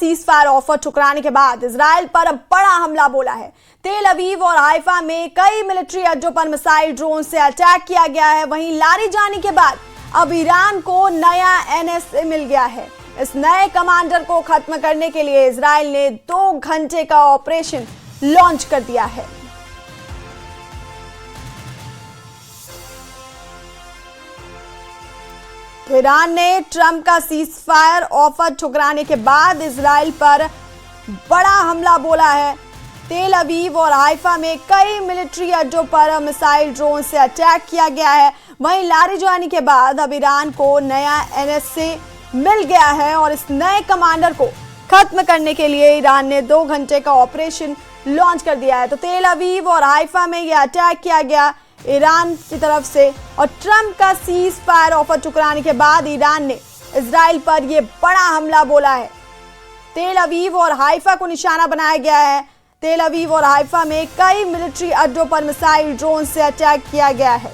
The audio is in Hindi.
सीज फायर ऑफर ठुकराने के बाद इजराइल पर बड़ा हमला बोला है। तेल अवीव और हाइफा में कई मिलिट्री अड्डों पर मिसाइल ड्रोन से अटैक किया गया है। वहीं लारीजानी के बाद अब ईरान को नया एनएसए मिल गया है। इस नए कमांडर को खत्म करने के लिए इजराइल ने 2 घंटे का ऑपरेशन लॉन्च कर दिया है। ईरान ने ट्रंप का सीज फायर ऑफर ठुकराने के बाद इजराइल पर बड़ा हमला बोला है। तेल अवीव और हाइफा में कई मिलिट्री अड्डों पर मिसाइल ड्रोन से अटैक किया गया है। वहीं लारीजानी के बाद अब ईरान को नया एनएसए मिल गया है और इस नए कमांडर को खत्म करने के लिए ईरान ने 2 घंटे का ऑपरेशन लॉन्च कर दिया है। तो तेल अवीव और हाइफा में यह अटैक किया गया ईरान की तरफ से और ट्रंप का सीज फायर ऑफर ठुकराने के बाद ईरान ने इजराइल पर यह बड़ा हमला बोला है। तेल अवीव और हाइफा को निशाना बनाया गया है। तेल अवीव और हाइफा में कई मिलिट्री अड्डों पर मिसाइल ड्रोन से अटैक किया गया है।